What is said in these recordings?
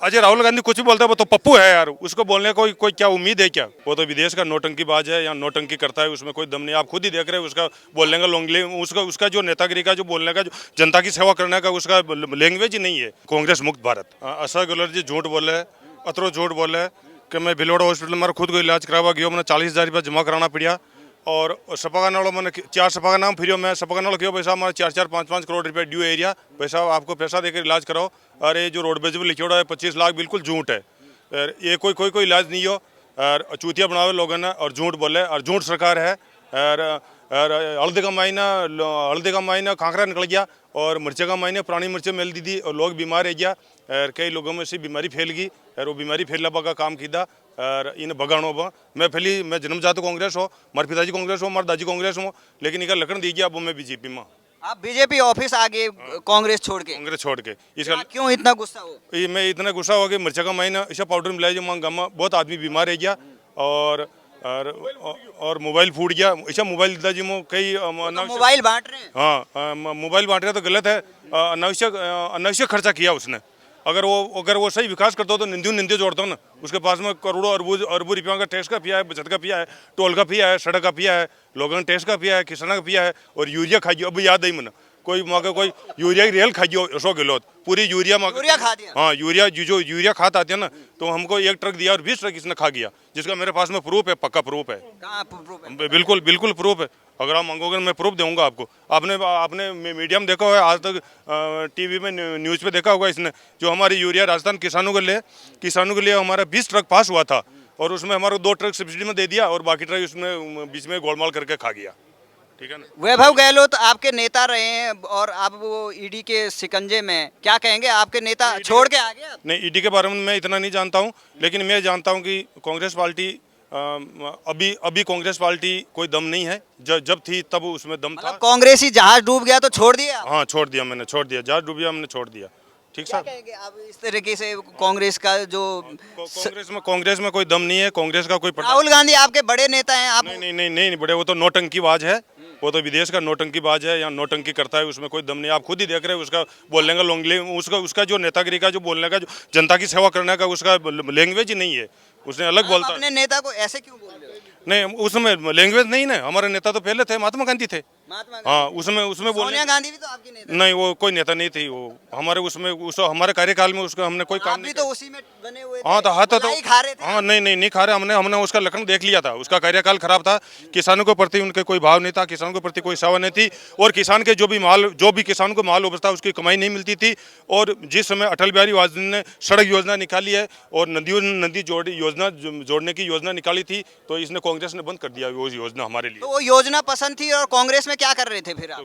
अजय राहुल गांधी कुछ भी बोलता है वो तो पप्पू है यार, उसको बोलने को कोई क्या उम्मीद है क्या? वो तो विदेश का नौटंकीबाज है या नौटंकी करता है, उसमें कोई दम नहीं। आप खुद ही देख रहे हैं उसका बोलने का उसका उसका जो नेतागिरी का जो बोलने का जो जनता की सेवा करने का उसका लैंग्वेज ही नहीं है। कांग्रेस मुक्त भारत। अशोक गहलोत जी झूठ बोले, अतरो झूठ बोले कि मैं भिलोड़ा हॉस्पिटल में खुद को इलाज करावा गया, मैंने 40,000 रुपया जमा कराना पड़ा। और सपा का नालों मैंने 4 सपा का नाम फिर मैं सपा का नालों क्यों पैसा हमारा 4-4 5-5 करोड़ रुपए ड्यू एरिया पैसा आपको पैसा देकर इलाज कराओ। अरे जो रोडवेज में लिखा है 25 लाख बिल्कुल झूठ है। और ये कोई इलाज नहीं हो और चूतिया बनावे लोगों ने और झूठ बोले और झूठ सरकार है। और हल्दी का महीना खाखरा निकल गया और मिर्चे का महीने पुरानी मिर्चें मिल दी थी और लोग बीमार रह गया और कई लोगों में से बीमारी फैल गई और वो बीमारी फैलने का काम किया और इन भगाणों पर मैं जन्मजात कांग्रेस हो, हमारे पिताजी कांग्रेस हो, हमारे दादी कांग्रेस हो, लेकिन इनका लखन दी गया अब मैं बीजेपी में। आप बीजेपी ऑफिस आ गए कांग्रेस छोड़ के? कांग्रेस छोड़ के इसका क्यों इतना गुस्सा हो? मैं इतना गुस्सा हो गया मिर्चा का महीना ऐसा पाउडर मिलाया जो मांग गामा बहुत आदमी बीमार रह गया और मोबाइल फूट गया। ऐसा मोबाइल दिता जी मो कई मोबाइल बांट रहे हैं। हाँ मोबाइल बांट रहे तो गलत है। अनावश्यक खर्चा किया उसने। अगर वो सही विकास करता हो तो निंदे जोड़ता हो ना। उसके पास में करोड़ों अरबों रुपयों का टैक्स का पिया है, बचत का पिया है, टोल का पिया है, सड़क का पिया है, लोगों ने टैक्स का पिया है, किसानों का पिया है और यूरिया खाई। अब याद आई मैंने कोई मौके कोई यूरिया की रेल खाई अशोक गहलोत पूरी यूरिया खा दिया। हाँ जो यूरिया खात आती है ना तो हमको 1 ट्रक दिया और 20 ट्रक इसने खा गया, जिसका मेरे पास में प्रूफ है, पक्का प्रूफ है। कहाँ प्रूफ है? बिल्कुल प्रूफ है। अगर आप मांगोगे मैं प्रूफ दूंगा आपको। आपने मीडिया में देखा होगा, आज तक टीवी में न्यूज़ पे देखा होगा इसने जो हमारी यूरिया राजस्थान किसानों के लिए हमारा 20 ट्रक पास हुआ था और उसमें हमारा 2 ट्रक सब्सिडी में दे दिया और बाकी ट्रक उसमें बीच में गोलमाल करके खा गया। ठीक है ना। वैभव गहलोत आपके नेता रहे हैं और आप वो ईडी के शिकंजे में, क्या कहेंगे? आपके नेता छोड़ के आ गए? नहीं, ईडी के बारे में मैं इतना नहीं जानता हूँ, लेकिन मैं जानता हूँ कि कांग्रेस पार्टी अभी कांग्रेस पार्टी कोई दम नहीं है। जब थी तब उसमें दम था। कांग्रेसी जहाज डूब गया तो छोड़ दिया? हाँ छोड़ दिया, मैंने छोड़ दिया। जहाज डूब गया हमने छोड़ दिया। ठीक सर। कहेंगे आप इस तरीके से कांग्रेस का जो कांग्रेस में कोई दम नहीं है। कांग्रेस का कोई राहुल गांधी आपके बड़े नेता हैं। आप नहीं बड़े, वो तो नौटंकीबाज है। वो तो विदेश का नौटंकीबाज है या नौटंकी करता है, उसमें कोई दम नहीं। आप खुद ही देख रहे हैं उसका बोलने का उसका जो नेतागिरी का जो बोलने का जो जनता की सेवा करने का उसका लैंग्वेज ही नहीं है। उसने अलग बोलता है। अपने नेता को ऐसे क्यों बोल रहे हो? नहीं, उसमें लैंग्वेज नहीं ना। हमारे नेता तो पहले थे, महात्मा गांधी थे। हाँ उसमें सोनिया गांधी भी तो आपकी नेता नहीं, वो कोई नेता नहीं थी। वो हमारे हमारे कार्यकाल में उसका हमने कोई काम नहीं तो उसी में बने हुए थे। हाँ तो खा रहे थे। हाँ नहीं खा रहे। हमने उसका लक्षण देख लिया था। उसका कार्यकाल खराब था। किसानों के प्रति उनके कोई भाव नहीं था, किसानों के प्रति कोई सेवा नहीं थी और किसान के जो भी किसान को माल उपजता उसकी कमाई नहीं मिलती थी। और जिस समय अटल बिहारी वाजपेयी ने सड़क योजना निकाली है और नदी जोड़ने की योजना निकाली थी तो इसने कांग्रेस ने बंद कर दिया वो योजना हमारे लिए। तो वो योजना पसंद थी और कांग्रेस में क्या कर रहे थे फिर आप?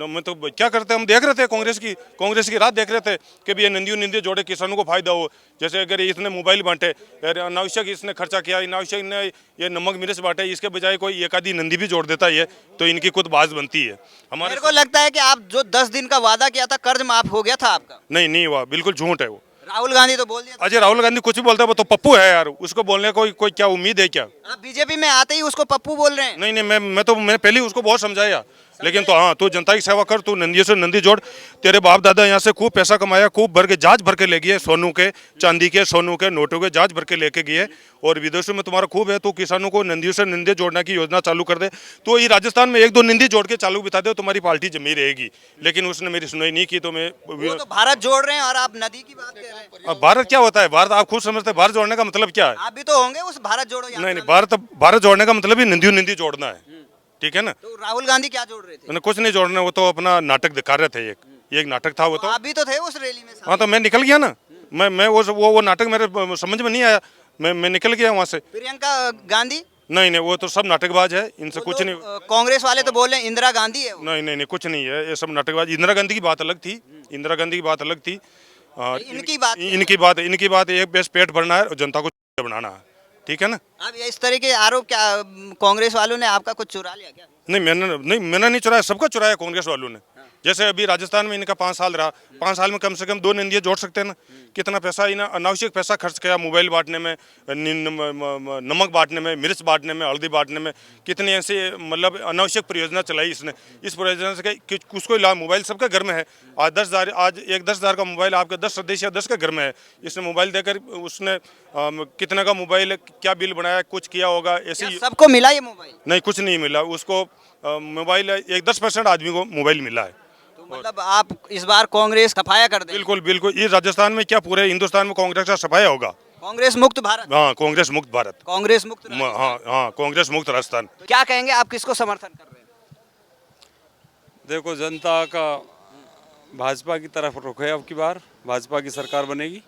मैं तो क्या करते, हम देख रहे थे कांग्रेस की रात देख रहे थे कि भी ये नंदी जोड़े किसानों को फायदा हो। जैसे अगर इसने मोबाइल बांटे, अनावश्यक इसने खर्चा किया, अनावश्यक ने ये नमक मिर्च बांटे, इसके बजाय कोई एक आधी नंदी भी जोड़ देता है तो इनकी खुद बात बनती है। मेरे को लगता है कि आप जो 10 दिन का वादा किया था कर्ज माफ हो गया था आपका? नहीं हुआ, बिल्कुल झूठ है वो। राहुल गांधी तो बोल दिया। अजय राहुल गांधी कुछ भी बोलता है वो तो पप्पू है यार, उसको बोलने कोई क्या उम्मीद है क्या? आप बीजेपी में आते ही उसको पप्पू बोल रहे हैं? नहीं मैं पहले ही उसको बहुत समझाया, लेकिन तो हाँ तू जनता की सेवा कर, तू नंदी से नंदी जोड़। तेरे बाप दादा यहाँ से खूब पैसा कमाया, खूब भर के जहाज भर के ले गए, सोनू के, चांदी के, सोनू के, नोटों के जहाज भर के लेके गए और विदेशों में तुम्हारा खूब है। तू किसानों को नंदियों से नंदे जोड़ने की योजना चालू कर दे। तो ये राजस्थान में 1-2 नंदी जोड़ के चालू बिता दे, तुम्हारी पार्टी जमी रहेगी। लेकिन उसने मेरी सुनाई नहीं की तो मैं तो भारत जोड़ रहे हैं और आप नदी की बात कर रहे हैं। भारत क्या होता है? भारत आप खुद समझते हैं। भारत जोड़ने का मतलब क्या है? आप भी तो होंगे उस भारत जोड़ो। नहीं, भारत जोड़ने का मतलब ही नंदी जोड़ना है। ठीक है ना। तो राहुल गांधी क्या जोड़ रहे थे? कुछ नहीं जोड़ना, वो तो अपना नाटक दिखा रहे थे। एक नाटक था वो तो। आप भी तो थे उस रैली में। हाँ तो मैं निकल गया ना। मैं वो नाटक मेरे समझ में नहीं आया। मैं निकल गया वहाँ से। प्रियंका गांधी? नहीं वो तो सब नाटकबाज है, इनसे कुछ नहीं। कांग्रेस वाले तो बोल रहे हैं इंदिरा गांधी है। नहीं कुछ नहीं है, ये सब नाटकबाज। इंदिरा गांधी की बात अलग थी। इनकी बात एक बेस पेट भरना है और जनता को बनाना है। ठीक है ना। अब इस तरह के आरोप क्या कांग्रेस वालों ने आपका कुछ चुरा लिया क्या? नहीं मैंने नहीं चुराया, सबका चुराया कांग्रेस वालों ने। जैसे अभी राजस्थान में इनका 5 साल रहा, 5 साल में कम से कम 2 नदियाँ जोड़ सकते हैं ना। कितना पैसा इन अनावश्यक पैसा खर्च किया मोबाइल बांटने में, नमक बांटने में, मिर्च बांटने में, हल्दी बांटने में, कितनी ऐसी मतलब अनावश्यक परियोजना चलाई इसने। इस परियोजना से उसको लाभ, मोबाइल सबके घर में है। आज 10,000, आज एक 10,000 का मोबाइल आपके 10 सदस्य या 10 के घर में है। इसने मोबाइल देकर उसने कितने का मोबाइल, क्या बिल बनाया, कुछ किया होगा ऐसे। क्या सबको मिला ये मोबाइल? नहीं, कुछ नहीं मिला उसको। मोबाइल एक 10% आदमी को मोबाइल मिला है। तो मतलब आप इस बार कांग्रेस सफाया कर दें? बिल्कुल बिल्कुल, ये राजस्थान में क्या पूरे हिंदुस्तान में कांग्रेस का सफाया होगा। कांग्रेस मुक्त भारत? हाँ, कांग्रेस मुक्त भारत। कांग्रेस मुक्त राजस्थान। हाँ हाँ, कांग्रेस मुक्त राजस्थान। तो क्या कहेंगे, आप किसको समर्थन कर रहे हैं? देखो, जनता का भाजपा की तरफ रुख है। अब की बार भाजपा की सरकार बनेगी।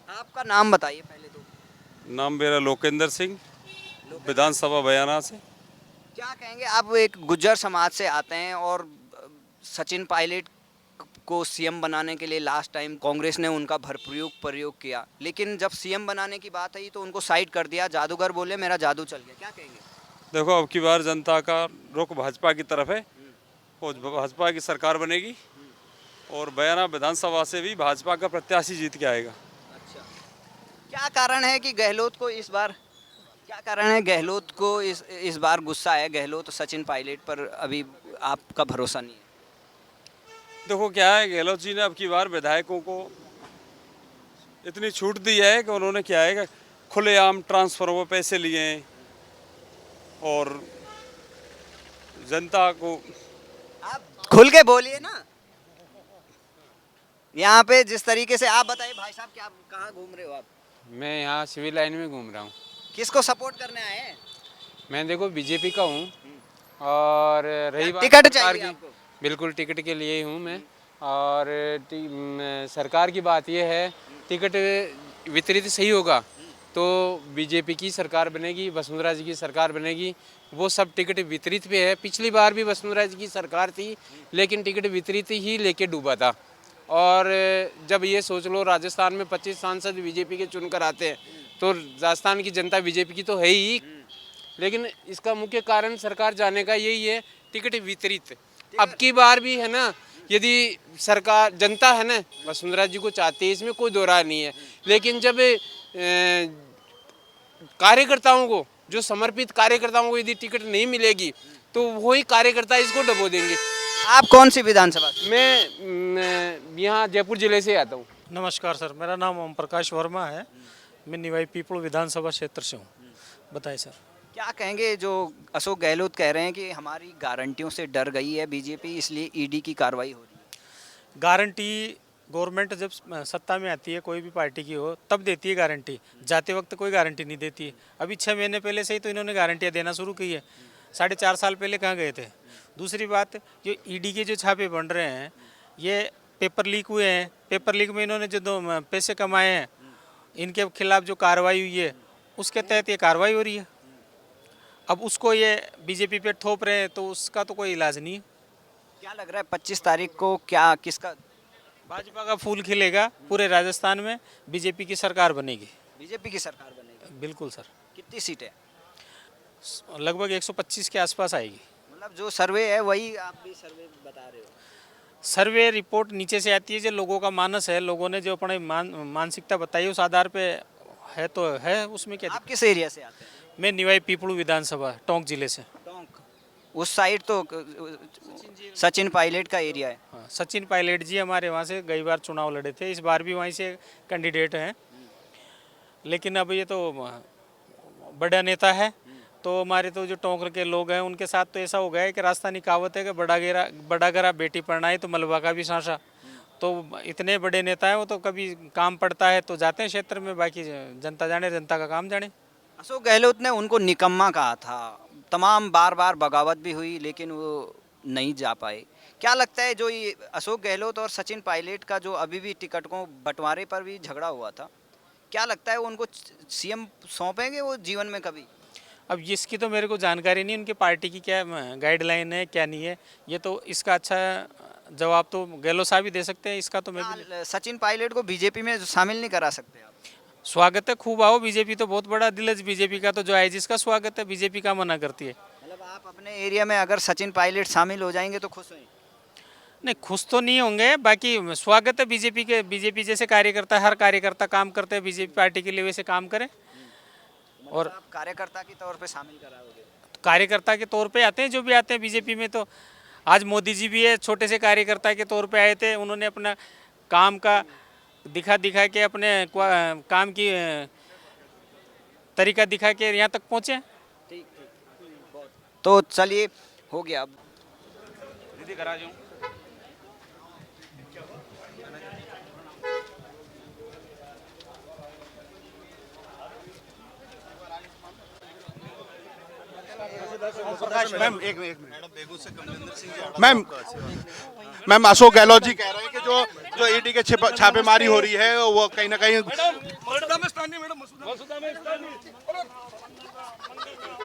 आपका नाम बताइए पहले तो। नाम मेरा लोकेंद्र सिंह, विधानसभा बयाना से। क्या कहेंगे, आप एक गुज्जर समाज से आते हैं और सचिन पायलट को सीएम बनाने के लिए लास्ट टाइम कांग्रेस ने उनका भरपूर प्रयोग किया, लेकिन जब सीएम बनाने की बात आई तो उनको साइड कर दिया। जादूगर बोले मेरा जादू चल गया। क्या कहेंगे? देखो, अब की बार जनता का रुख भाजपा की तरफ है और भाजपा की सरकार बनेगी। और बयाना विधानसभा से भी भाजपा का प्रत्याशी जीत के आएगा। अच्छा, क्या कारण है कि गहलोत को इस बार, क्या कारण है गहलोत को इस बार गुस्सा है? गहलोत सचिन पायलट पर अभी आपका भरोसा नहीं है? देखो क्या है, गहलोत जी ने अब की बार विधायकों को इतनी छूट दी है कि उन्होंने क्या है कि खुलेआम ट्रांसफर में पैसे लिए हैं और जनता को। आप खुल के बोलिए ना। यहाँ पे जिस तरीके से आप बताइए भाई साहब, क्या कहाँ घूम रहे हो आप? मैं यहाँ सिविल लाइन में घूम रहा हूँ। किसको सपोर्ट करने आए हैं? मैं देखो बीजेपी का हूँ। और रही बात टिकट सरकार चाहिए की, आपको? बिल्कुल टिकट के लिए ही हूँ मैं। और सरकार की बात ये है, टिकट वितरित सही होगा तो बीजेपी की सरकार बनेगी, वसुंधरा जी की सरकार बनेगी। वो सब टिकट वितरित पे है। पिछली बार भी वसुंधरा जी की सरकार थी, लेकिन टिकट वितरित ही लेके डूबा था। और जब ये सोच लो, राजस्थान में 25 सांसद बीजेपी के चुनकर आते हैं, तो राजस्थान की जनता बीजेपी की तो है ही। लेकिन इसका मुख्य कारण सरकार जाने का यही है, टिकट वितरित। अब की बार भी है ना, यदि सरकार, जनता है ना, वसुंधरा जी को चाहती है, इसमें कोई दो राय नहीं है। लेकिन जब कार्यकर्ताओं को, जो समर्पित कार्यकर्ताओं को यदि टिकट नहीं मिलेगी तो वही कार्यकर्ता इसको डबो देंगे। आप कौन सी विधानसभा से? मैं यहाँ जयपुर जिले से आता हूँ। नमस्कार सर, मेरा नाम ओम प्रकाश वर्मा है। मैं निवाई पीपल विधानसभा क्षेत्र से हूँ। बताइए सर। क्या कहेंगे, जो अशोक गहलोत कह रहे हैं कि हमारी गारंटियों से डर गई है बीजेपी, इसलिए ईडी की कार्रवाई हो रही है? गारंटी गवर्नमेंट जब सत्ता में आती है, कोई भी पार्टी की हो, तब देती है गारंटी। जाते वक्त कोई गारंटी नहीं देती है। अभी 6 महीने पहले से ही तो इन्होंने गारंटियाँ देना शुरू की है। 4.5 साल पहले कहाँ गए थे? दूसरी बात, जो ईडी के जो छापे बन रहे हैं, ये पेपर लीक हुए हैं। पेपर लीक में इन्होंने जो 2 पैसे कमाए हैं, इनके खिलाफ जो कार्रवाई हुई है, उसके तहत ये कार्रवाई हो रही है। अब उसको ये बीजेपी पे थोप रहे हैं, तो उसका तो कोई इलाज नहीं है। क्या लग रहा है 25 तारीख को क्या, किसका? भाजपा का फूल खिलेगा पूरे राजस्थान में, बीजेपी की सरकार बनेगी। बीजेपी की सरकार बनेगी? बिल्कुल सर। कितनी सीटें? लगभग 125 के आसपास आएगी। मतलब जो सर्वे है वही आप भी सर्वे बता रहे हो? सर्वे रिपोर्ट नीचे से आती है, जो लोगों का मानस है, लोगों ने जो अपने मानसिकता बताई उस आधार पे है, तो है। उसमें क्या? आप किस एरिया से आते हैं? मैं निवाई पीपलू विधानसभा टोंक जिले से। टोंक, उस साइड तो सचिन पायलट का एरिया है। हाँ, सचिन पायलट जी हमारे वहाँ से कई बार चुनाव लड़े थे, इस बार भी वहीं से कैंडिडेट हैं। लेकिन अब ये तो बड़ा नेता है, तो हमारे तो जो टोंक के लोग हैं उनके साथ तो ऐसा हो गया है कि राजस्थानी कहावत है कि बड़ा गरा बेटी पढ़नाई तो मलबा का भी साँसा। तो इतने बड़े नेता हैं, वो तो कभी काम पड़ता है तो जाते हैं क्षेत्र में, बाकी जनता जाने, जनता का काम जाने। अशोक गहलोत ने उनको निकम्मा कहा था। तमाम बार बगावत भी हुई, लेकिन वो नहीं जा पाए। क्या लगता है, जो ये अशोक गहलोत और सचिन पायलट का जो अभी भी टिकट को बंटवारे पर भी झगड़ा हुआ था, क्या लगता है वो उनको सीएम सौंपेंगे वो जीवन में कभी? अब इसकी तो मेरे को जानकारी नहीं, उनकी पार्टी की क्या गाइडलाइन है, क्या नहीं है। ये तो इसका अच्छा जवाब तो गहलोत साहब ही दे सकते हैं। इसका तो मैं भी सचिन पायलट को बीजेपी में शामिल नहीं करा सकते आप? स्वागत है, खूब आओ। बीजेपी तो बहुत बड़ा दिल है बीजेपी का, तो जो है जिसका स्वागत है, बीजेपी का मना करती है। मतलब आप अपने एरिया में अगर सचिन पायलट शामिल हो जाएंगे तो खुश हैं? नहीं, खुश तो नहीं होंगे, बाकी स्वागत है बीजेपी के। बीजेपी जैसे कार्यकर्ता, हर कार्यकर्ता काम करते हैं बीजेपी पार्टी के लिए, वैसे काम करें। और आप कार्यकर्ता के तौर पे शामिल कराओगे? कार्यकर्ता के तौर पे आते हैं जो भी आते हैं बीजेपी में। तो आज मोदी जी भी है, छोटे से कार्यकर्ता के तौर पे आए थे। उन्होंने अपना काम का दिखा दिखा के, अपने काम की तरीका दिखा के यहाँ तक पहुँचे। तो चलिए, हो गया अब। मैम एक मिनट मैम अशोक गहलोत जी कह रहे हैं कि जो ईडी के छापेमारी हो रही है वो कहीं ना कहीं